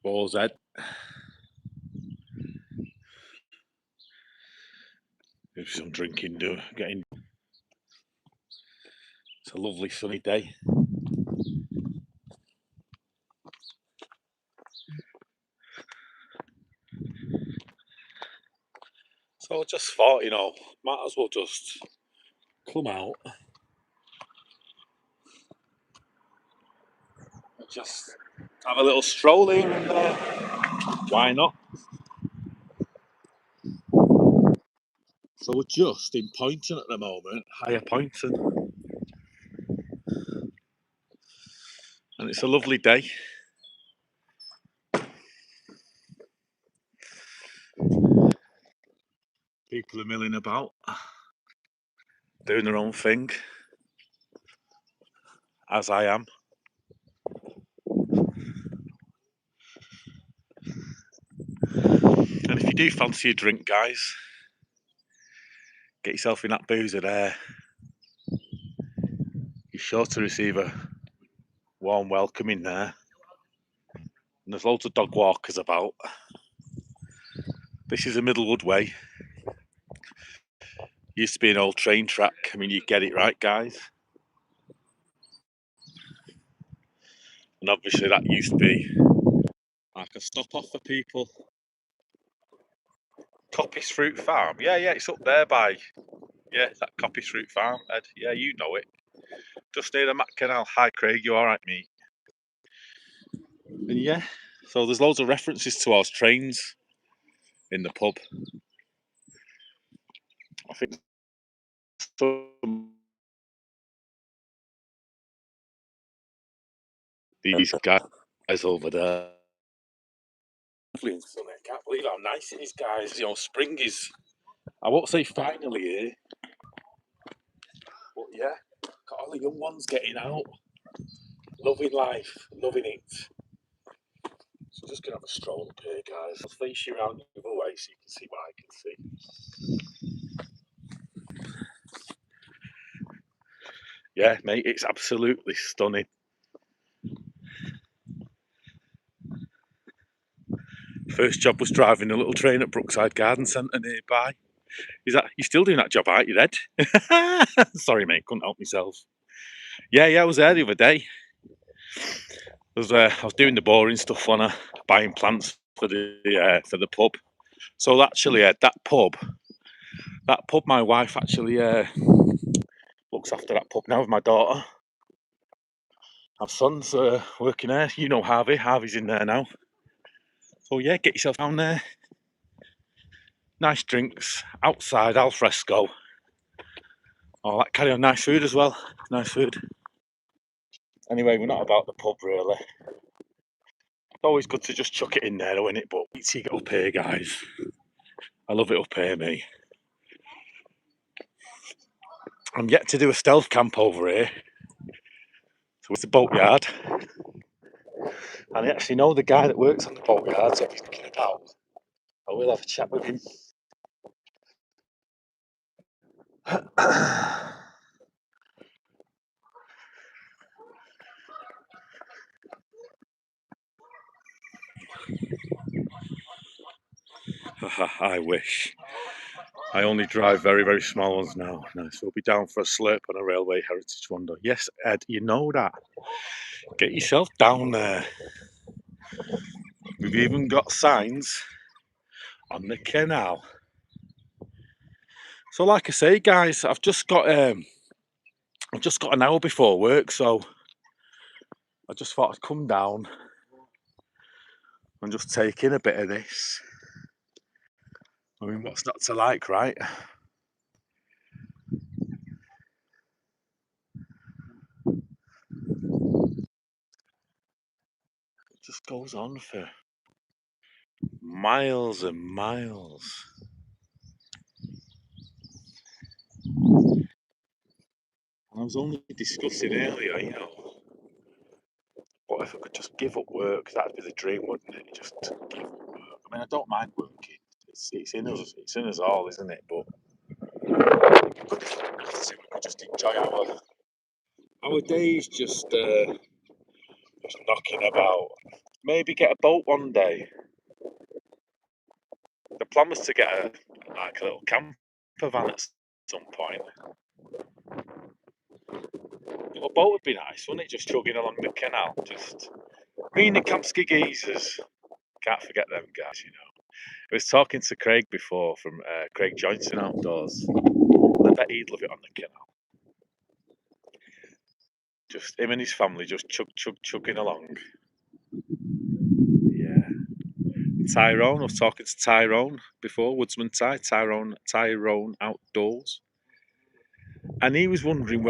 Balls Ed. Do some drinking, getting. It's a lovely sunny day. So I just thought, might as well just come out and just have a little stroll here and there. Why not? So we're just in Poynton at the moment, higher Poynton. And it's a lovely day. People are milling about, doing their own thing, as I am. And if you do fancy a drink, guys, get yourself in that boozer there. You're sure to receive a warm welcome in there. And there's loads of dog walkers about. This is a Middlewood Way. Used to be an old train track. I mean, you get it right, guys. And obviously that used to be like a stop off for people. Coppice Fruit Farm. Yeah, it's up there by, that Coppice Fruit Farm, Ed. Yeah, you know it. Just near the Canal. Hi, Craig, you all right, mate? And yeah, so there's loads of references to our trains in the pub. I think some these guys over there. I can't believe how nice it is, guys. Spring is, I won't say finally here, but yeah, got all the young ones getting out, loving life, loving it. So just gonna have a stroll up here, guys. I'll face you around the other way so you can see what I can see. Yeah, mate, it's absolutely stunning. First job was driving a little train at Brookside Garden Centre nearby. You still doing that job, aren't you, Ed? Sorry, mate, couldn't help myself. Yeah, I was there the other day. I was doing the boring stuff on buying plants for the pub. So actually, that pub, my wife actually looks after that pub now with my daughter. Our son's working there. You know Harvey. Harvey's in there now. So yeah, get yourself down there. Nice drinks outside, al fresco. All that carry on. Nice food as well. Nice food. Anyway, we're not about the pub really. It's always good to just chuck it in there, isn't it? But wait till you get up here, guys. I love it up here, me. I'm yet to do a stealth camp over here. So it's the boatyard. And I actually know the guy that works on the boatyard, so if he's looking about, I will have a chat with him. I wish. I only drive very, very small ones now. So we'll be down for a slurp on a Railway Heritage Wonder. Yes, Ed, you know that. Get yourself down there. We've even got signs on the canal. So, like I say, guys, I've just got an hour before work, so I just thought I'd come down and just take in a bit of this. I mean, what's not to like, right? It just goes on for miles and miles. I was only discussing earlier, what if I could just give up work? That'd be the dream, wouldn't it? Just to give up work. I mean, I don't mind working. It's in us. It's in us all, isn't it? But we could just enjoy our days, just knocking about. Maybe get a boat one day. The plan was to get a little camper van at some point. A boat would be nice, wouldn't it? Just chugging along the canal. Just me and the Kamsky geezers. Can't forget them guys, you know. I was talking to Craig before from Craig Johnson Outdoors. I bet he'd love it on the canal. Just him and his family just chugging along. Yeah. Tyrone, I was talking to Tyrone before, Woodsman Tyrone Outdoors. And he was wondering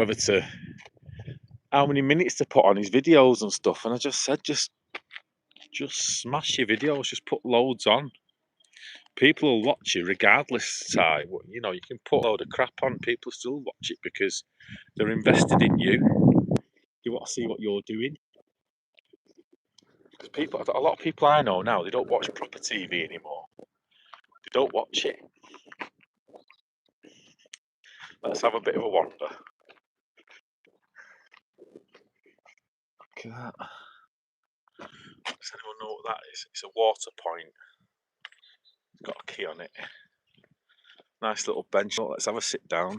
how many minutes to put on his videos and stuff. And I just said, just smash your videos, just put loads on. People will watch you regardless, Ty. You know, you can put a load of crap on, people still watch it because they're invested in you. You want to see what you're doing. Because a lot of people I know now, they don't watch proper TV anymore. They don't watch it. Let's have a bit of a wander. Look at that. Does anyone know what that is? It's a water point. It's got a key on it. Nice little bench. Oh, let's have a sit down.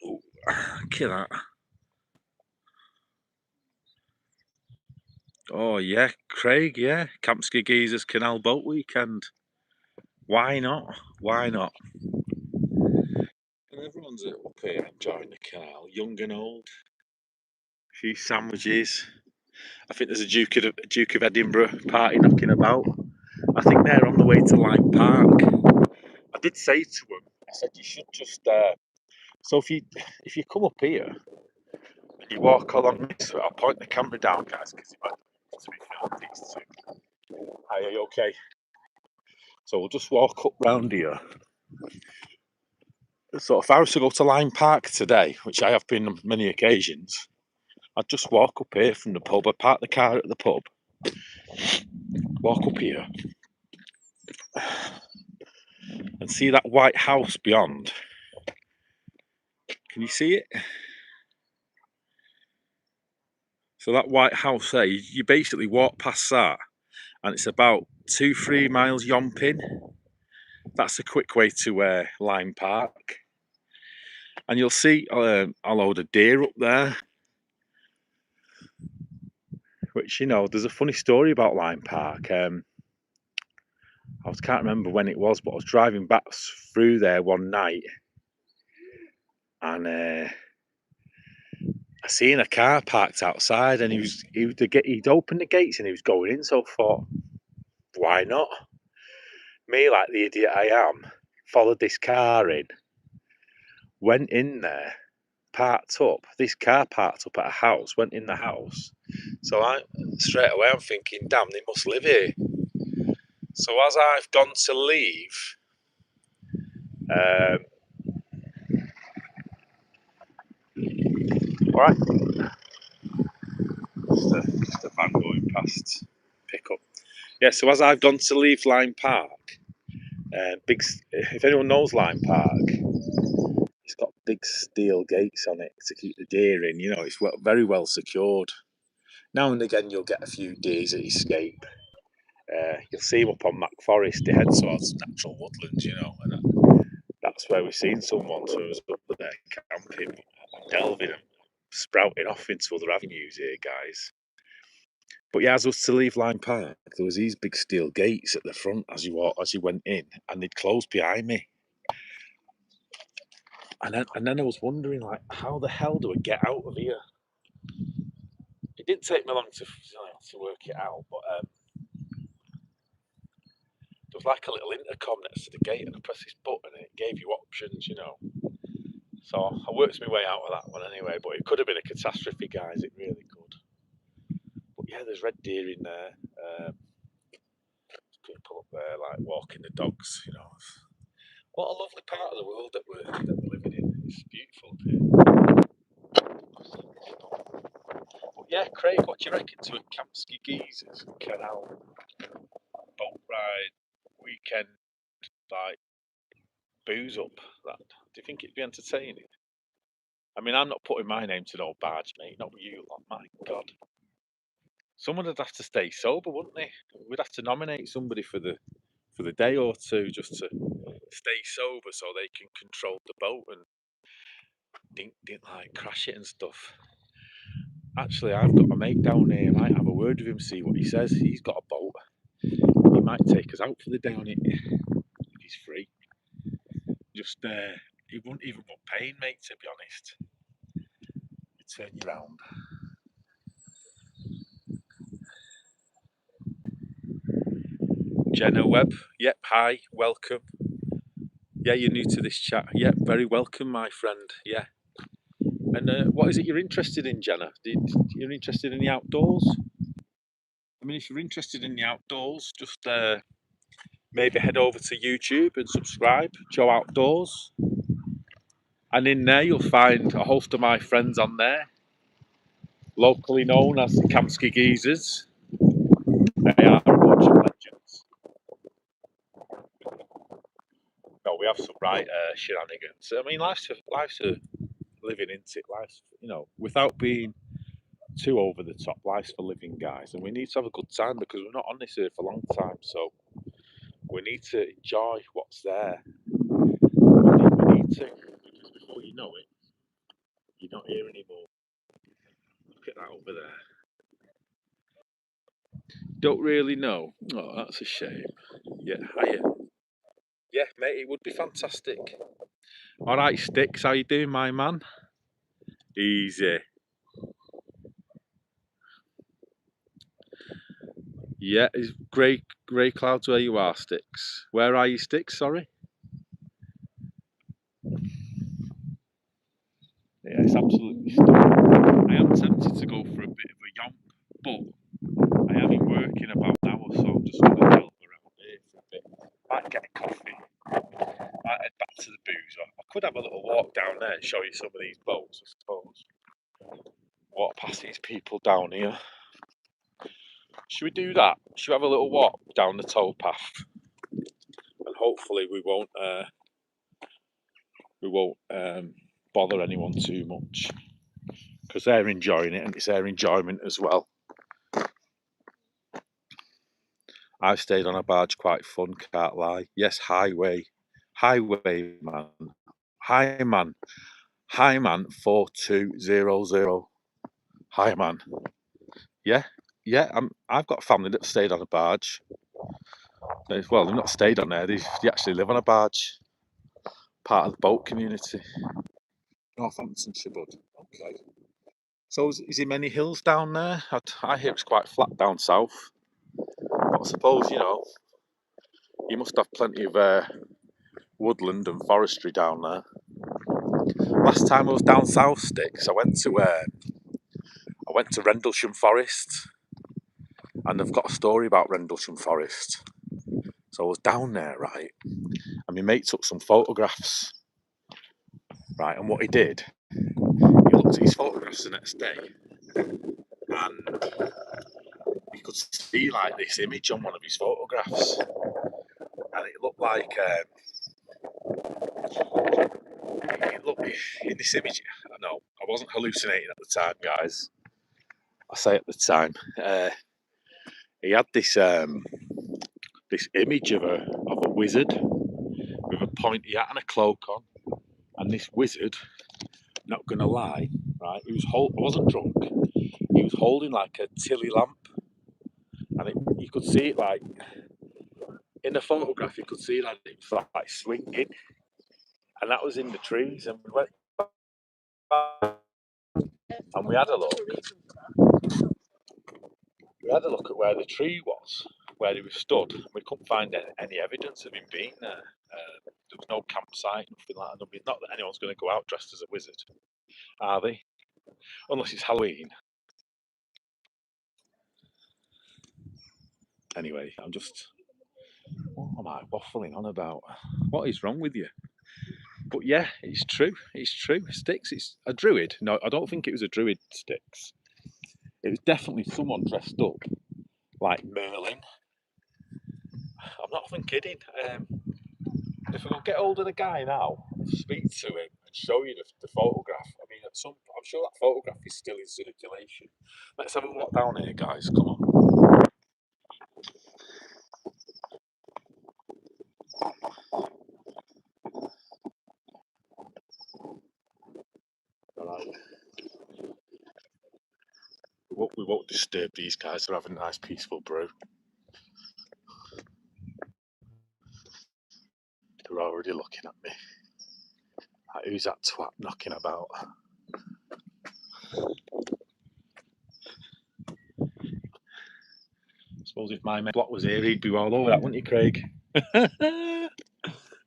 Ooh, look at that. Oh yeah, Craig, yeah. Kamsky Geezers Canal Boat Weekend. Why not? Why not? And everyone's up here enjoying the canal, young and old. A few sandwiches. I think there's a Duke of Edinburgh party knocking about. I think they're on the way to Lyme Park. I did say to them, I said you should just. So if you come up here and you walk along this way, I'll point the camera down, guys, because it might to be filmed these two. Hi, are you okay? So we'll just walk up round here. So if I was to go to Lyme Park today, which I have been on many occasions, I'd just walk up here from the pub. I'd park the car at the pub, walk up here, and see that white house beyond. Can you see it? So that white house there, you basically walk past that, and it's about 2-3 miles yomping. That's a quick way to Lyme Park. And you'll see a load of deer up there. Which, you know, there's a funny story about Lyme Park. I can't remember when it was, but I was driving back through there one night, and I seen a car parked outside, and he'd opened the gates and he was going in. So I thought, why not? Me, like the idiot I am, followed this car in, went in there, parked up. This car parked up at a house, went in the house. So straight away I'm thinking, damn, they must live here. So as I've gone to leave, all right, just a van going past, pick up. Yeah, so as I've gone to leave Lyme Park, if anyone knows Lyme Park, it's got big steel gates on it to keep the deer in. You know, it's very well secured. Now and again, you'll get a few deers that escape. You'll see them up on Mac Forest. They head towards natural woodlands, you know, and that's where we've seen someone who was up there camping, delving and sprouting off into other avenues here, guys. But yeah, as I was to leave Lyme Park, there was these big steel gates at the front as you went in, and they'd closed behind me. And then I was wondering, like, how the hell do I get out of here? It didn't take me long to work it out, but there was like a little intercom next to the gate, and I pressed this button, and it gave you options, you know. So I worked my way out of that one anyway, but it could have been a catastrophe, guys. It really could. But yeah, there's red deer in there. People up there, like walking the dogs, you know. What a lovely part of the world that we're living in. It's beautiful up here. But yeah, Craig, what do you reckon to a Kamsky Geezers Canal boat ride weekend, like booze up? That do you think it'd be entertaining? I mean, I'm not putting my name to no barge, mate. Not with you lot. My God. Someone would have to stay sober, wouldn't they? We'd have to nominate somebody for the day or two just to stay sober so they can control the boat and didn't like crash it and stuff. Actually, I've got a mate down here. I might have a word with him, see what he says. He's got a boat. He might take us out for the day on it if he's free. Just he wouldn't even want paying, mate. To be honest, he'd turn you round. Jenna Webb. Yep. Hi. Welcome. Yeah, you're new to this chat. Yep. Very welcome, my friend. Yeah. And what is it you're interested in, Jenna? You're interested in the outdoors? I mean, if you're interested in the outdoors, just maybe head over to YouTube and subscribe, Joe Outdoors. And in there, you'll find a host of my friends on there, locally known as the Kamsky Geezers. They are a bunch of legends. No, we have some right shenanigans. I mean, life's a living, isn't it? Life's, without being too over the top, life's for living, guys. And we need to have a good time because we're not on this earth for a long time. So we need to enjoy what's there. We need to, because before you know it, you're not here anymore. Look at that over there. Don't really know. Oh, that's a shame. Yeah, hiya. Yeah, mate, it would be fantastic. All right, Sticks, how you doing, my man? Easy. Yeah, it's grey clouds where you are, Sticks. Where are you, Sticks? Sorry. Yeah, it's absolutely stunning. I am tempted to go for a bit of a yonk, but I have been working about an hour, so I'm just going to help around here for a bit. Might get a coffee. Might head back to the booze. I could have a little walk down there and show you some of these boats, I suppose. Walk past these people down here. Should we do that? Should we have a little walk down the towpath? And hopefully we won't bother anyone too much because they're enjoying it and it's their enjoyment as well. I've stayed on a barge, quite fun, can't lie. Yes, highway man, hi man 4200, hi man. Yeah, I've got family that stayed on a barge. Well, they've not stayed on there. They actually live on a barge. Part of the boat community. Northamptonshire, bud. Okay. So is there many hills down there? I hear it's quite flat down south. But I suppose, you must have plenty of woodland and forestry down there. Last time I was down south, Sticks, I went to Rendlesham Forest, and I've got a story about Rendlesham Forest. So I was down there, right, and my mate took some photographs, right, and what he did, he looked at his photographs the next day, and he could see like this image on one of his photographs, and it looked like in this image. I know I wasn't hallucinating at the time, guys. I say at the time, he had this image of a wizard with a pointy hat and a cloak on, and this wizard, not gonna lie, right? I wasn't drunk. He was holding like a tilly lamp, and you could see it like in the photograph. You could see that it was like swinging, and that was in the trees. And we went back and we had a look. We had a look at where the tree was, where he was stood. We couldn't find any evidence of him being there. There was no campsite, nothing like that. Not that anyone's going to go out dressed as a wizard, are they? Unless it's Halloween. Anyway, what am I waffling on about? What is wrong with you? But yeah, it's true. It's true. Sticks, it's a druid. No, I don't think it was a druid, Sticks. It was definitely someone dressed up like Merlin. I'm not even kidding. If I could get hold of the guy now, speak to him, and show you the photograph. I mean, I'm sure that photograph is still in circulation. Let's have a walk down here, guys. Come on. All right. We won't disturb these guys. They're having a nice, peaceful brew. They're already looking at me. Like, who's that twat knocking about? I suppose if my mate Block was here, he'd be all over that, wouldn't he, Craig?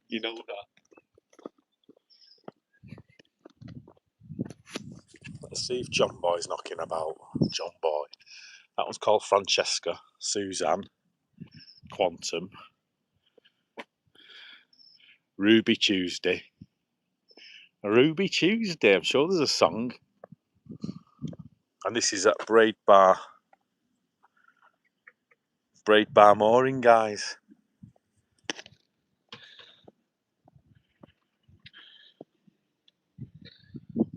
You know that. Let's see if John Boy's knocking about. John Boy. That one's called Francesca, Suzanne, Quantum, Ruby Tuesday. Ruby Tuesday, I'm sure there's a song. And this is at Braid Bar Mooring, guys.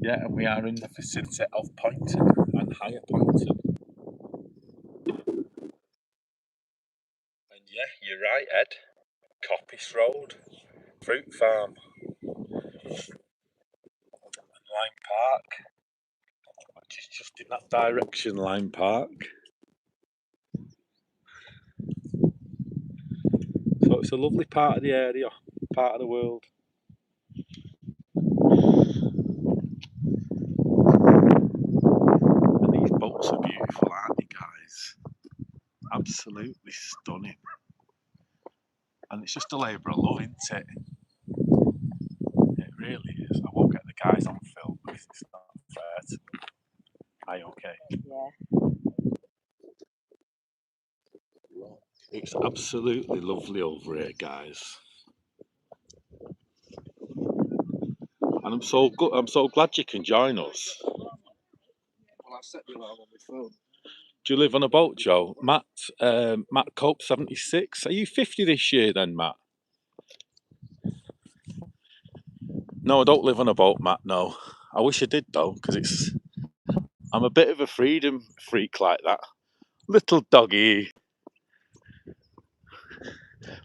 Yeah, and we are in the vicinity of Poynton and Higher Poynton. And yeah, you're right, Ed. Coppice Road, Fruit Farm, and Lime Park, which is just in that direction, Lime Park. So it's a lovely part of the area, part of the world. And these boats are beautiful, aren't they, guys? Absolutely stunning. And it's just a labour of love, isn't it? It really is. I won't get the guys on film because it's not fair to them. Are you okay? Yeah. It's absolutely lovely over here, guys. And I'm so glad you can join us. Well, I set the alarm on my phone. Do you live on a boat, Joe? Matt Cope 76. Are you 50 this year then, Matt? No, I don't live on a boat, Matt, no. I wish I did though, because I'm a bit of a freedom freak like that. Little doggy.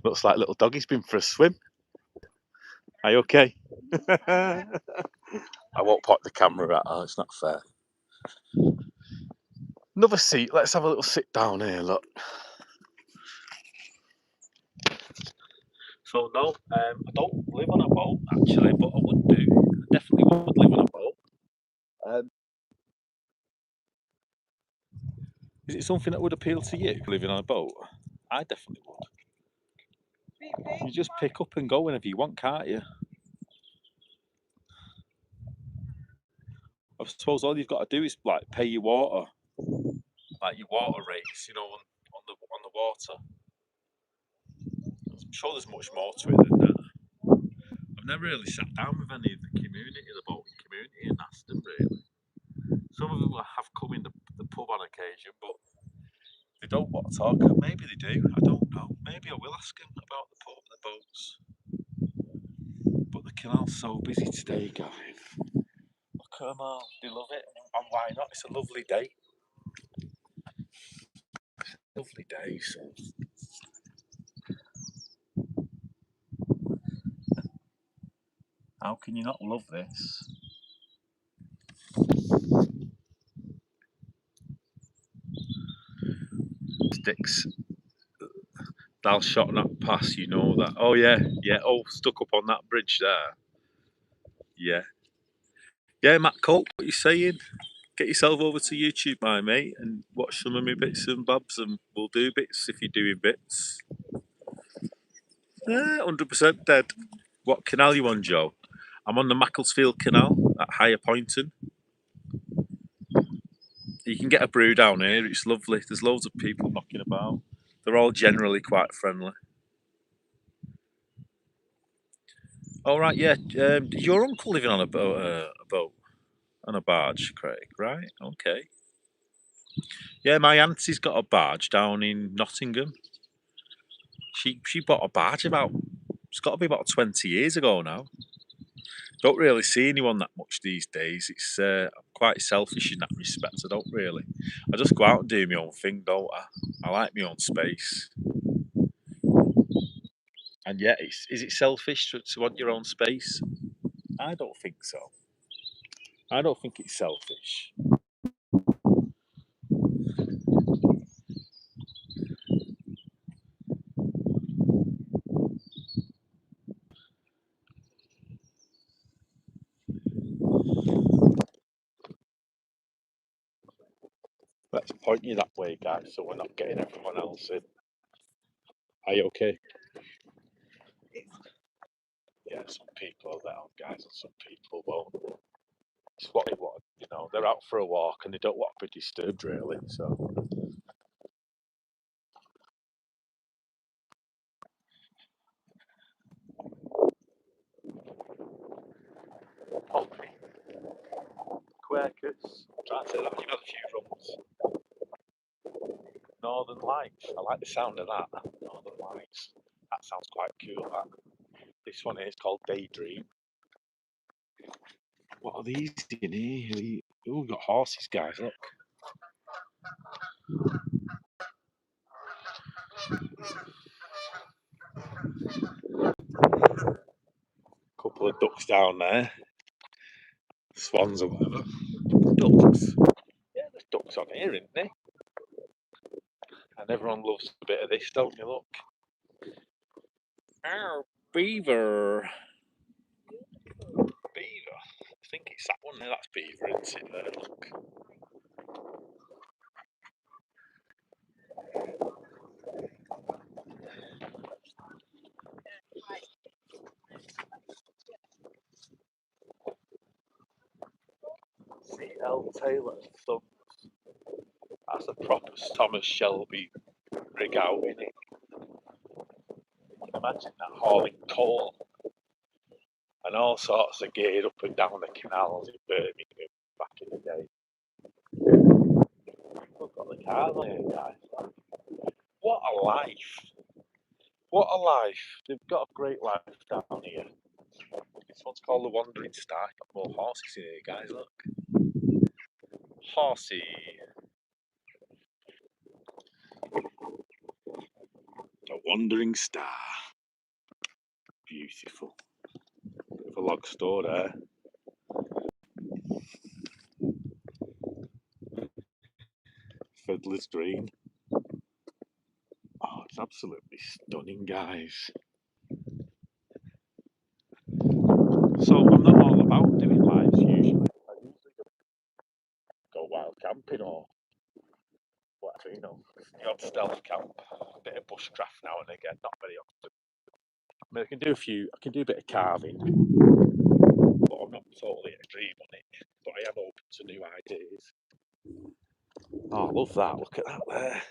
Looks like little doggy's been for a swim. Are you okay? I won't pop the camera at her, it's not fair. Another seat, let's have a little sit down here, look. So no, I don't live on a boat actually, but I would do. I definitely would live on a boat. Is it something that would appeal to you, living on a boat? I definitely would. You just pick up and go whenever you want, can't you? I suppose all you've got to do is like pay your water, like your water rates, you know, on the water. I'm sure there's much more to it than that. I've never really sat down with any of the boating community, and asked them really. Some of them have come in the pub on occasion, but they don't want to talk. Maybe they do. I don't know. Maybe I will ask them about the boats. But the canal's so busy today, guys. Look at them all. They love it. And why not? It's a lovely day. Lovely day. So. How can you not love this? Sticks. Thou shot not pass, you know that. Oh yeah, yeah. Oh, stuck up on that bridge there. Yeah. Yeah, Matt Colt, what are you saying? Get yourself over to YouTube, my mate, and watch some of my bits and bobs, and we'll do bits if you're doing bits. 100% dead. What canal you on, Joe? I'm on the Macclesfield Canal at Higher Poynton. You can get a brew down here, it's lovely. There's loads of people knocking about. They're all generally quite friendly. All right, yeah. Your uncle living on a boat, on a barge, Craig, right? Okay. Yeah, my auntie's got a barge down in Nottingham. She bought a barge it's got to be about 20 years ago now. Don't really see anyone that much these days. It's I'm quite selfish in that respect. I don't really. I just go out and do my own thing, don't I? I like my own space. And yet, is it selfish to want your own space? I don't think so. I don't think it's selfish. Let's point you that way, guys, so we're not getting everyone else in. Are you okay? Yeah, some people are down, guys, and some people won't. It's what they want, you know. They're out for a walk and they don't want to be disturbed, really. So, Poppy, Quakers. I'm trying to say that. You've had a few runs. Northern Lights. I like the sound of that. Northern Lights. That sounds quite cool. That. This one here is called Daydream. What are these in here? Oh, we've got horses, guys. Look. Couple of ducks down there. Swans or whatever. Ducks. Yeah, there's ducks on here, isn't there? And everyone loves a bit of this, don't you? Look. Oh, beaver. Beaver. I think it's that one there. That's beaver, isn't it? There, look. C.L. Taylor. So that's a proper Thomas Shelby rig out, isn't it? Imagine that hauling coal and all sorts of gear up and down the canals in Birmingham back in the day. Look at the cars on here, guys. What a life! What a life! They've got a great life down here. This one's called the Wandering Star. Got more horses in here, guys. Look, horsey. The Wandering Star. Beautiful. Bit of a log store there. Fiddler's Green. Oh, it's absolutely stunning, guys. So I'm not all about doing lives usually. I usually go wild camping or whatever, you know. The odd stealth camp, a bit of bushcraft now and again, not very often. I mean, I can do a bit of carving, but I'm not totally extreme on it. But I am open to new ideas. Oh, I love that. Look at that there.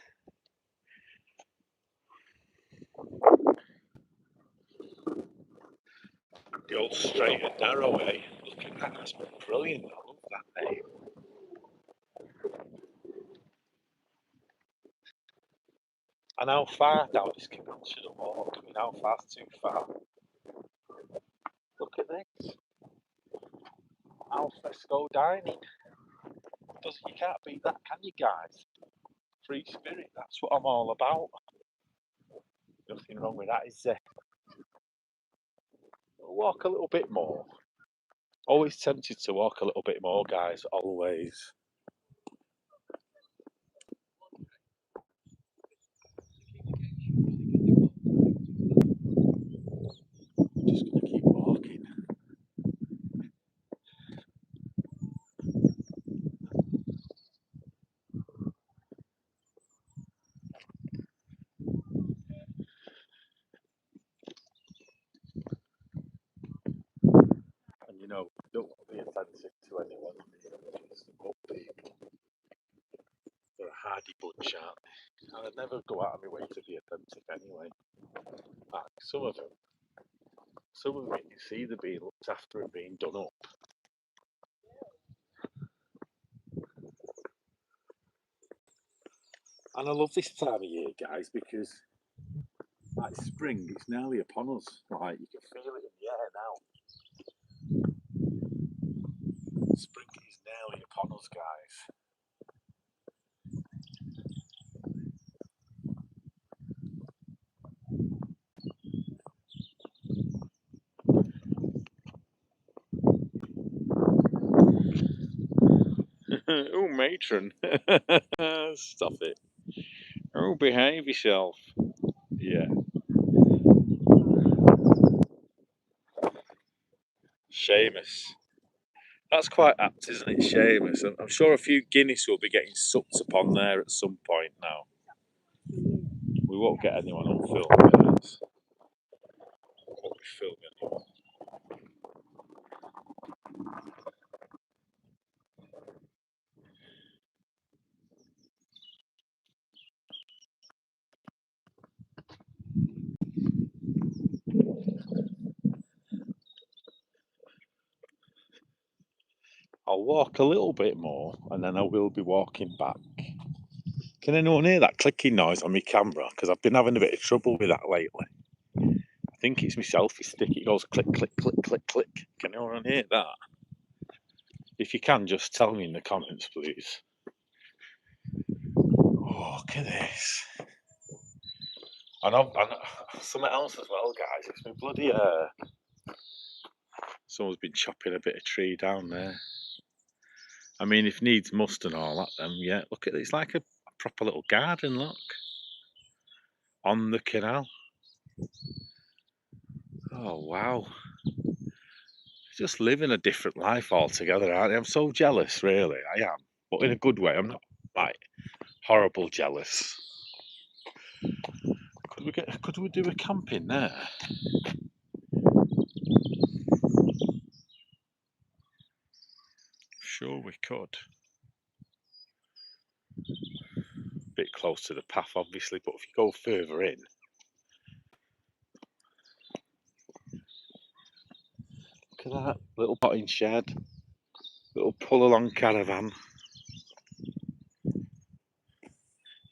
The old straight and narrow way. Look at that. That's brilliant. I love that name. And how far down this canal should I walk? I mean, how far's too far? Look at this. Al fresco dining. You can't beat that, can you, guys? Free spirit. That's what I'm all about. Nothing wrong with that, is there? Walk a little bit more. Always tempted to walk a little bit more, guys. Always. Just gonna keep walking. And you know, don't want to be offensive to anyone. It's the good people. They're a hardy bunch, aren't they? And I'd never go out of my way to be offensive anyway. Like some of them you can see they're being looked after and being done up. And I love this time of year, guys, because like spring, it's nearly upon us. Like you can feel it in the air now. Spring is nearly upon us, guys. Oh, matron. Stop it. Oh, behave yourself. Yeah. Seamus. That's quite apt, isn't it, Seamus? I'm sure a few Guinness will be getting sucked upon there at some point now. We won't get anyone on film, guys. We won't be filming anyone. I'll walk a little bit more and then I will be walking back. Can anyone hear that clicking noise on my camera? Because I've been having a bit of trouble with that lately. I think it's my selfie stick. It goes click, click, click, click, click. Can anyone hear that? If you can, just tell me in the comments, please. Oh, look at this. I know something else as well, guys. It's my bloody someone's been chopping a bit of tree down there. I mean, if needs must and all that, then yeah. Look at it. It's like a proper little garden. Look, on the canal. Oh wow! Just living a different life altogether, aren't they? I'm so jealous, really. I am, but in a good way. I'm not like horrible jealous. Could we do a camping there? Sure, we could. Bit close to the path, obviously, but if you go further in, look at that little potting shed, little pull along caravan.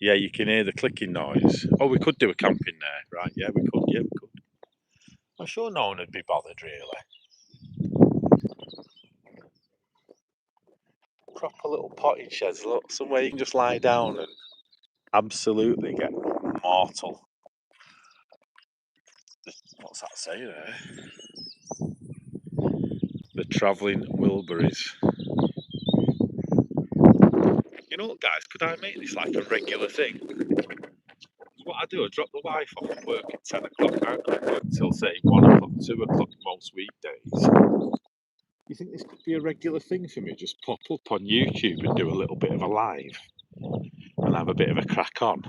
Yeah, you can hear the clicking noise. Oh, we could do a camping there, right? Yeah, we could. Yeah, we could. I'm sure no one would be bothered, really. Proper little potting sheds, look, somewhere you can just lie down and absolutely get mortal. What's that say there? The travelling Wilburys. You know what, guys? Could I make this like a regular thing? What I do, I drop the wife off at work at 10 o'clock. I don't work till, say, 1 o'clock, 2 o'clock most weekdays. You think this could be a regular thing for me? Just pop up on YouTube and do a little bit of a live and have a bit of a crack on.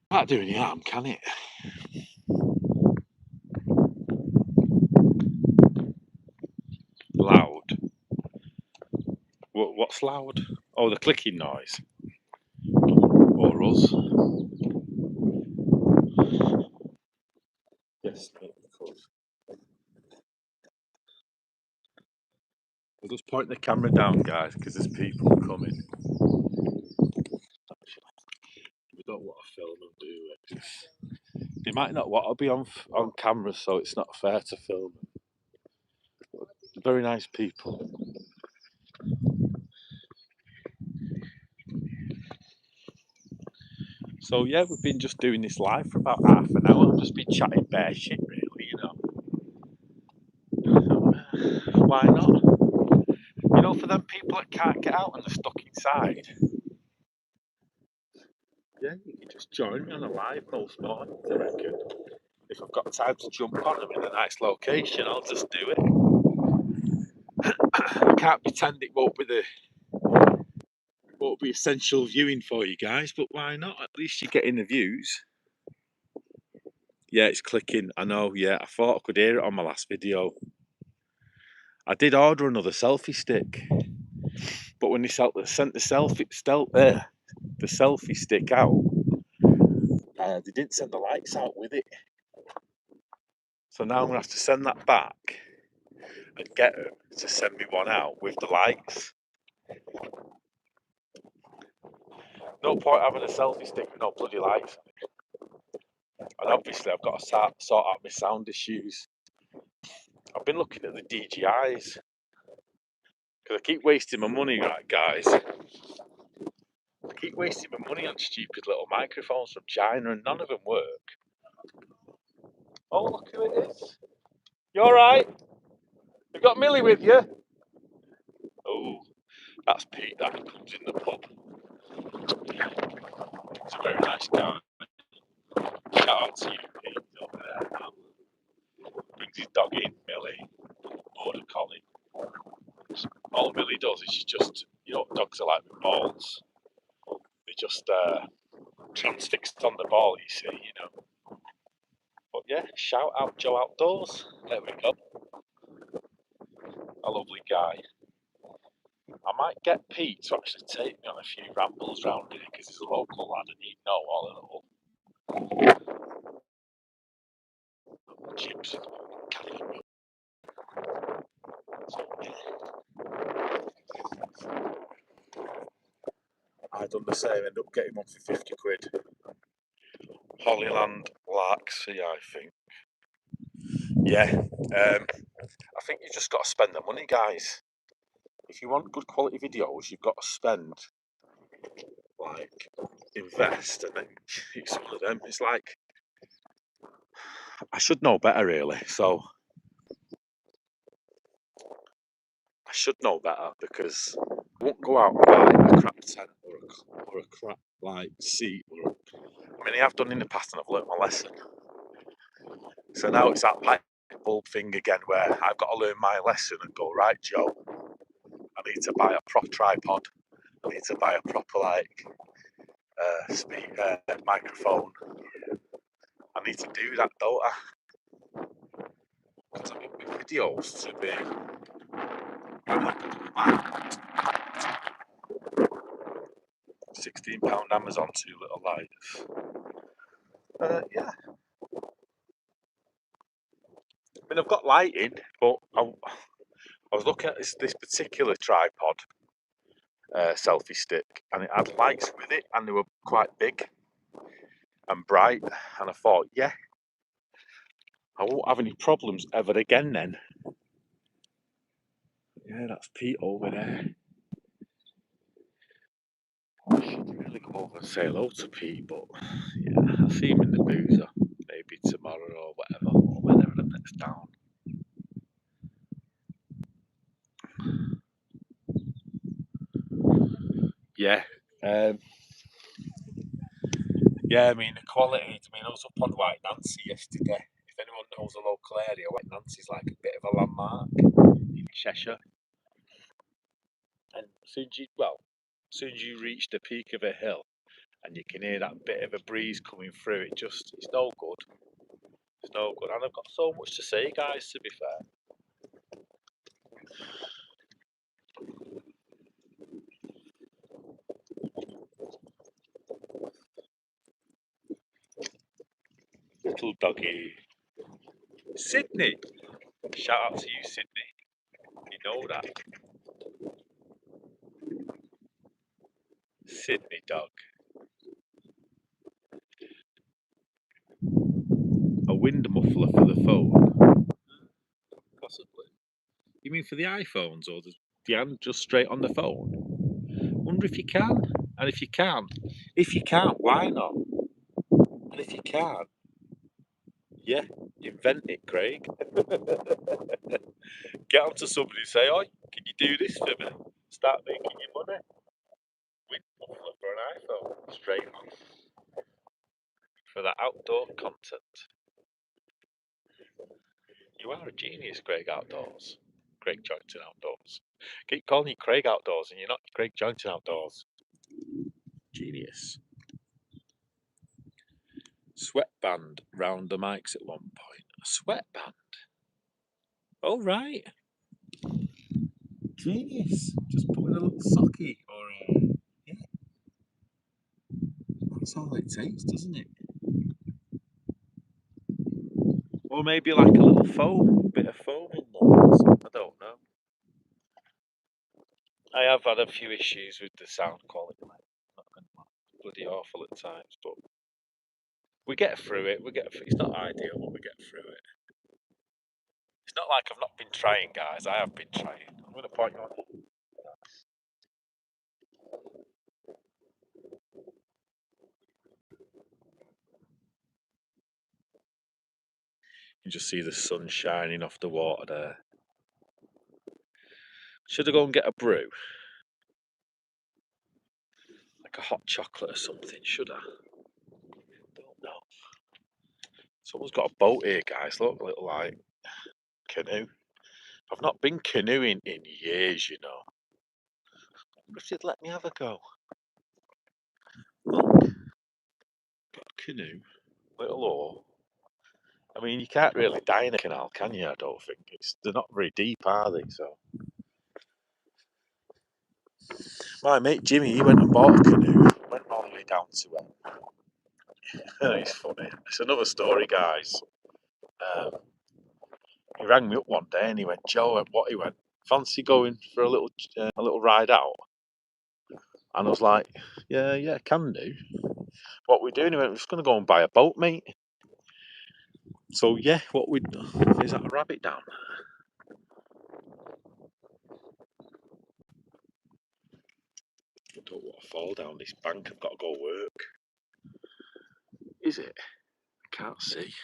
Can't do any harm, can it? Loud. What's loud? Oh, the clicking noise. Or us. Yes, mate, of course. We'll just point the camera down, guys, because there's people coming. We don't want to film them, do we? They might not want to be on camera, so it's not fair to film them. Very nice people. So yeah, we've been just doing this live for about half an hour. I've just been chatting bare shit, really, you know. Why not? You know, for them people that can't get out and they're stuck inside. Yeah, you can just join me on a live most mornings, I reckon. If I've got time to jump on them in a nice location, I'll just do it. I can't pretend it won't be essential viewing for you guys, but why not? At least you're getting the views. Yeah, it's clicking. I know. Yeah, I thought I could hear it on my last video. I did order another selfie stick, but when they sent the selfie stick out, they didn't send the lights out with it. So now I'm gonna have to send that back and get them to send me one out with the lights. No point having a selfie stick with no bloody lights. And obviously I've got to sort out my sound issues. I've been looking at the DJIs. Because I keep wasting my money, right, guys? I keep wasting my money on stupid little microphones from China, and none of them work. Oh, look who it is. You alright? You got Millie with you? Oh, that's Pete that comes in the pub. He's a very nice guy. Shout out to you, Pete, over there now. Brings his dog in, Millie, border collie. All Millie does is she just, dogs are like with balls. They just transfixed on the ball, you see. But yeah, shout out Joe Outdoors. There we go. A lovely guy. I might get Pete to actually take me on a few rambles round here because he's a local lad and he'd know all a little chips and Canal. So, yeah. I done the same, end up getting one for 50 quid. Hollyland Larksea, I think. Yeah, I think you just got to spend the money, guys. If you want good quality videos, you've got to spend, invest, and then it's one of them. It's like, I should know better, really. So, I should know better because I won't go out and buy a crap tent or a crap, seat. I mean, I have done in the past and I've learnt my lesson. So now it's that light bulb thing again where I've got to learn my lesson and go, right, Joe, I need to buy a prop tripod. I need to buy a proper microphone. I need to do that, don't I? Because I want my videos to be £16 Amazon 2 little lights. Yeah. I mean, I've got lighting, but I was looking at this particular tripod selfie stick, and it had lights with it, and they were quite big and bright, and I thought, yeah, I won't have any problems ever again then. Yeah, that's Pete over there. I should really go over and say hello to Pete, but yeah, I'll see him in the boozer, maybe tomorrow or whatever, or whenever I'm next down. Yeah, yeah, I mean, the quality, I mean, I was up on White Nancy yesterday. If anyone knows the local area, White Nancy's like a bit of a landmark in Cheshire. And as soon as you reach the peak of a hill and you can hear that bit of a breeze coming through, it's no good. It's no good. And I've got so much to say, guys, to be fair. Little doggy. Sydney! Shout out to you, Sydney. You know that. Sydney dog. A wind muffler for the phone? Possibly. You mean for the iPhones or the hand just straight on the phone? Wonder if you can. And if you can't, why not? And if you can't, yeah, invent it, Craig. Get onto somebody and say, "Oi, can you do this for me? Start making you money." Wind muffler for an iPhone, straight on. For that outdoor content. You are a genius, Craig Outdoors. Craig Jointon Outdoors. Keep calling you Craig Outdoors and you're not Craig Jointon Outdoors. Genius. Sweatband round the mics at one point. A sweatband? Oh, right. Genius. Just put in a little socky or yeah. That's all it takes, doesn't it? Or maybe like a little foam, bit of foam in there. I don't know. I have had a few issues with the sound quality, bloody awful at times, but we get through it. It's not ideal, but we get through it. It's not like I've not been trying, guys. I have been trying. I'm going to point you out. You just see the sun shining off the water there. Should I go and get a brew? Like a hot chocolate or something, should I? Don't know. Someone's got a boat here, guys. Look, a little like canoe. I've not been canoeing in years, you know. I wonder if they'd let me have a go. Look, got a canoe, little oar. I mean, you can't really die in a canal, can you? I don't think they're not very deep, are they? So, my mate Jimmy, he went and bought a canoe. Went all the way down to it. It's funny. It's another story, guys. Um, he rang me up one day and he went, "Joe, what?" He went, "Fancy going for a little ride out?" And I was like, "Yeah, can do." What we doing? He went, "We're just going to go and buy a boat, mate." So yeah, is that a rabbit down there? I don't want to fall down this bank. I've got to go work. Is it? I can't see.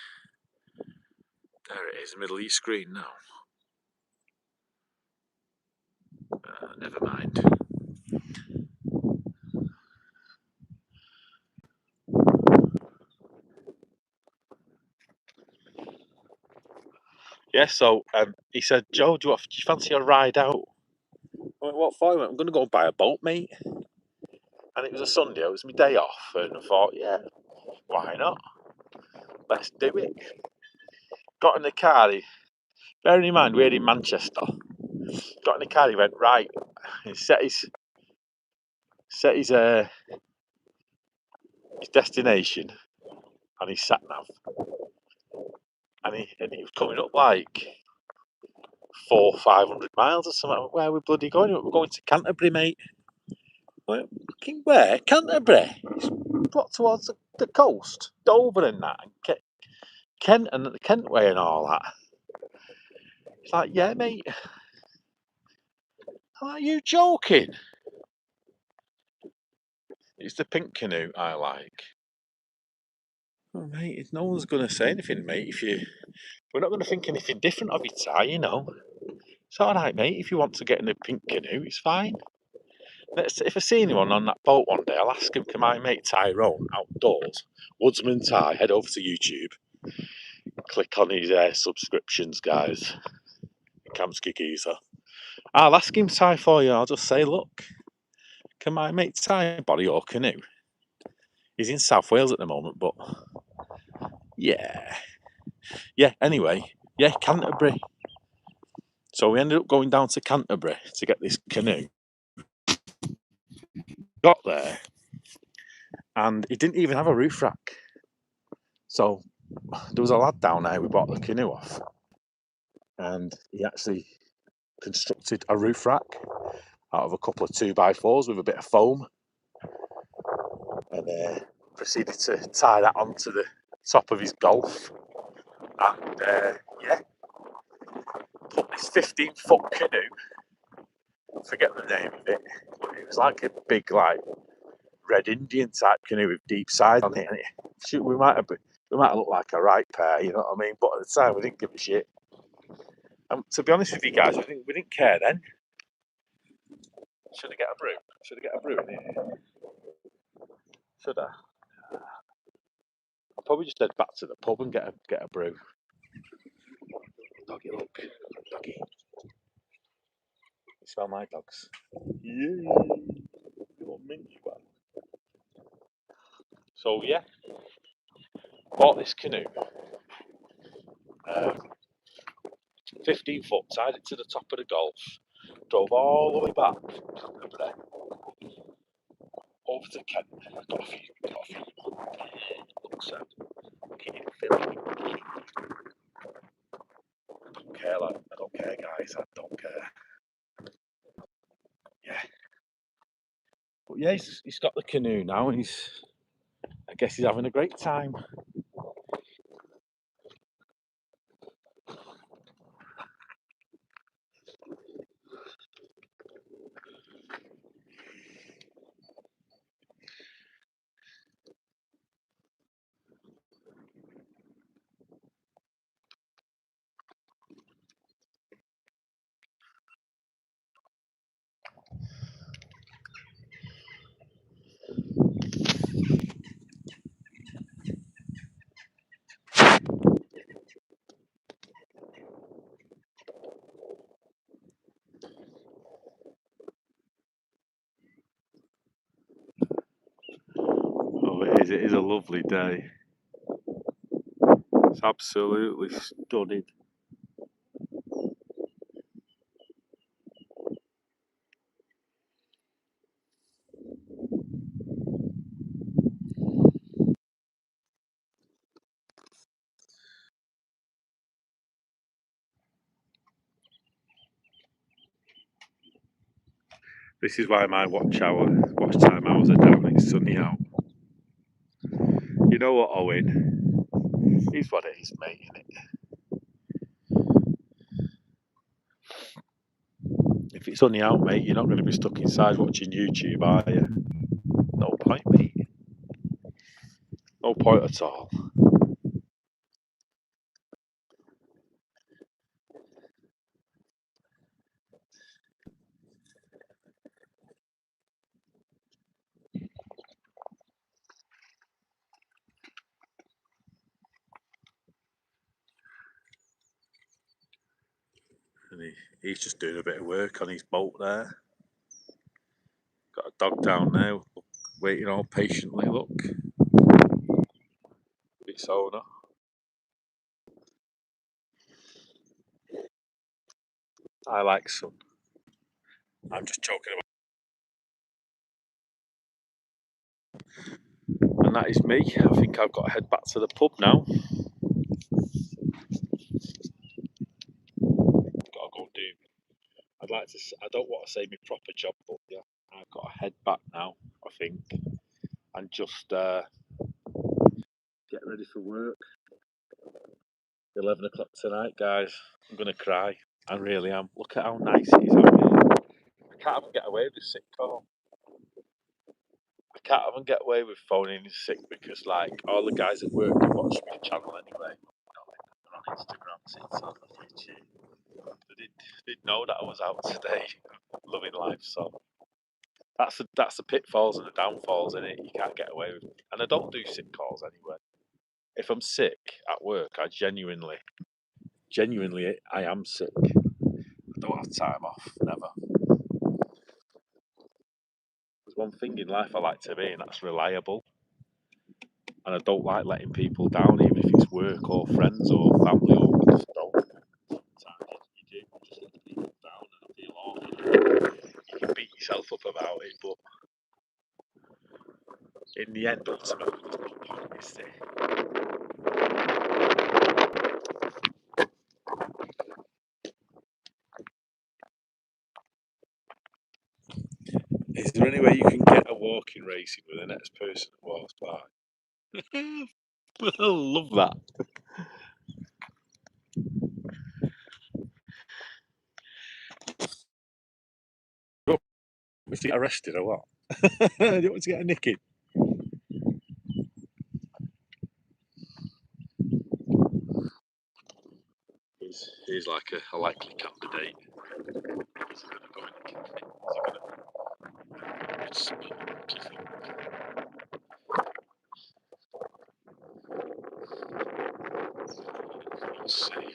There it is, middle of your screen now. Never mind. Yeah, so he said, "Joe, do you fancy a ride out?" I went, "What for?" He went, "I'm going to go and buy a boat, mate." And it was a Sunday, it was my day off, and I thought, yeah, why not? Let's do it. Got in the car, bearing in mind we're in Manchester. Got in the car, he went, right, he set his destination and his sat nav. And he was coming up like 500 miles or something. I went, "Where are we bloody going?" "We're going to Canterbury, mate." I went, "Fucking where? Canterbury?" It's what, towards the coast, Dover and that, and Kent and the Kent way and all that. It's like, "Yeah, mate." Are you joking? It's the pink canoe I like. Oh, mate, no one's going to say anything, mate. We're not going to think anything different of it, you know. It's all right, mate. If you want to get in a pink canoe, it's fine. If I see anyone on that boat one day, I'll ask him, "Can my mate Tyrone outdoors, Woodsman Ty, head over to YouTube, click on his subscriptions, guys. Kamsky Geezer. I'll ask him, Ty, for you. I'll just say, look, can my mate Ty borrow your canoe?" He's in South Wales at the moment, but yeah. Anyway, yeah, Canterbury. So we ended up going down to Canterbury to get this canoe. Got there, and it didn't even have a roof rack. So there was a lad down there we bought the canoe off, and he actually constructed a roof rack out of a couple of 2x4s with a bit of foam, and proceeded to tie that onto the top of his Golf. And yeah, put this 15-foot canoe, I forget the name of it, but it was like a big, like, Red Indian type canoe with deep sides on it, and shoot, we might have looked like a right pair, you know what I mean? But at the time, we didn't give a shit. And to be honest with you guys, we didn't care then. Should I get a brew? Should I get a brew in here? Should I? I'll probably just head back to the pub and get a brew. Doggy, look, doggy. You smell my dogs? Yeah. Little minty one. So yeah, bought this canoe. 15 foot, tied it to the top of the Golf, drove all the way back over to Kent. Got a few. Said, "Can you feel it?" I don't care, lad. I don't care, guys. I don't care. Yeah. But yeah, he's got the canoe now, and I guess he's having a great time. guys, it is a lovely day. It's absolutely stunning. This is why my watch time hours are down. It's sunny out. You know what, Owen? It's what it is, mate, innit? If it's sunny out, mate, you're not going to be stuck inside watching YouTube, are you? No point, mate. No point at all. And he's just doing a bit of work on his boat there. Got a dog down there, waiting all patiently, look. Its owner. I like sun. I'm just joking about. And that is me. I think I've got to head back to the pub now. Gotta go do. I'd like to. I don't want to say my proper job, but yeah, I've got to head back now. I think, and just get ready for work. 11 o'clock tonight, guys. I'm gonna cry. I really am. Look at how nice it is out here. I can't even get away with sick call. I can't even get away with phoning in sick because, like, all the guys at work can watch my channel anyway. They're on Instagram, TikTok, YouTube. They know that I was out today, loving life. So that's the pitfalls and the downfalls in it. You can't get away with it. And I don't do sick calls anyway. If I'm sick at work, I genuinely, I am sick. I don't have time off, never. There's one thing in life I like to be, and that's reliable. And I don't like letting people down, even if it's work or friends or family or I just don't. Sometimes you do just let people down and feel awful. You can beat yourself up about it, but in the end, ultimately, there's no point, is there? Is there any way you can get a walking racing with the next person that walks by? I love that. Was he arrested or what? Do you want to get a nicking? He's like a likely candidate. Is he going to go in the cafe? Is he going to... Let's see.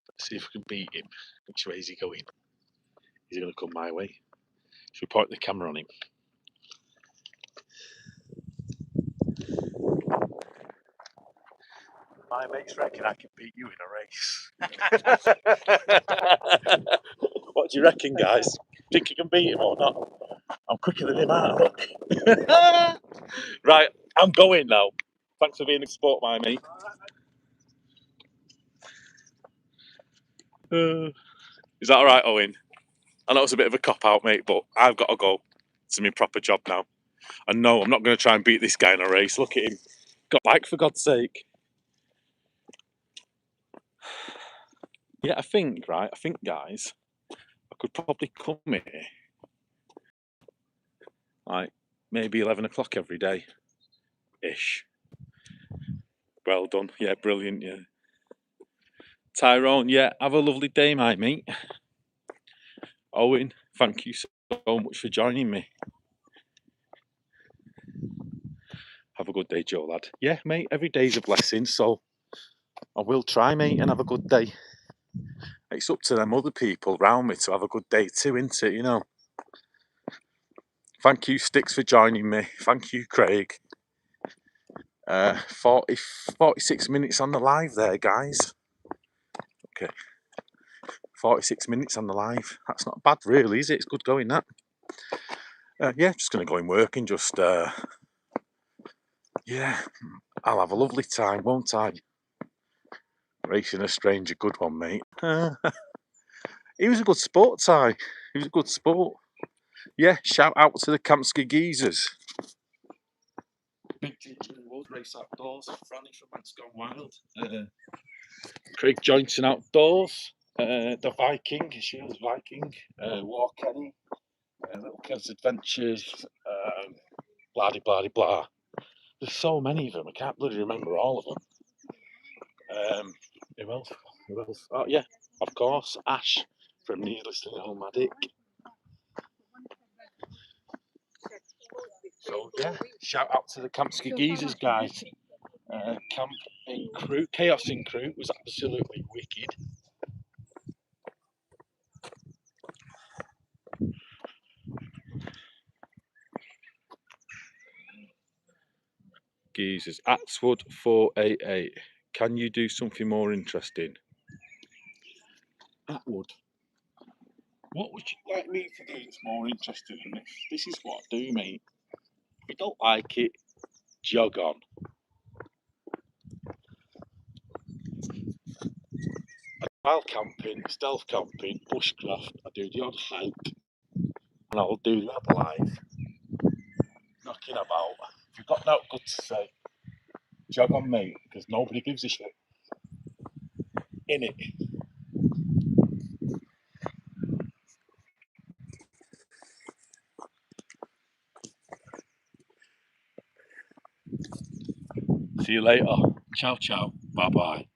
Let's see if we can beat him. Which way is he going? Is he going to come my way? Should we point the camera on him? My mates reckon I can beat you in a race. What do you reckon, guys? Think you can beat him or not? I'm quicker than him, aren't I? Look. Right, I'm going now. Thanks for being a sport, my mate. Is that all right, Owen? I know it's a bit of a cop out, mate, but I've got to go to my proper job now. And no, I'm not going to try and beat this guy in a race. Look at him. Got back, for God's sake. Yeah, I think, guys, I could probably come here like maybe 11 o'clock every day ish. Well done. Yeah, brilliant. Yeah. Tyrone, yeah, have a lovely day, mate. Owen, thank you so much for joining me. Have a good day, Joe, lad. Yeah, mate, every day's a blessing, so I will try, mate, and have a good day. It's up to them other people round me to have a good day too, isn't it, you know? Thank you, Sticks, for joining me. Thank you, Craig. 46 minutes on the live there, guys. Okay. 46 minutes on the live. That's not bad, really, is it? It's good going, that. Yeah, just going to go in work and just, yeah, I'll have a lovely time, won't I? Racing a stranger, good one, mate. He was a good sport, Ty. He was a good sport. Yeah, shout out to the Kamsky Geezers. Big Ginger Wood Race Outdoors, Franny from Man's Gone Wild. Craig Johnson Outdoors. The Viking, Shields Viking. War Kenny. Little Kev's Adventures. Blah de blah de blah. There's so many of them, I can't bloody remember all of them. Who else? Who else? Oh, yeah, of course, Ash from Needless to Nomadic. So, yeah, shout out to the Kamsky Geezers, guys. Camp in Crewe, Chaos in Crewe was absolutely wicked. Geezers, Axwood 488. Can you do something more interesting? Atwood. What would you like me to do that's more interesting than this? This is what I do, mate. If you don't like it, jog on. Wild camping, stealth camping, bushcraft, I do the odd hike, and I'll do that live. Knocking about. If you've got no good to say, jog on, mate, because nobody gives a shit. In it. See you later. Ciao, ciao. Bye bye.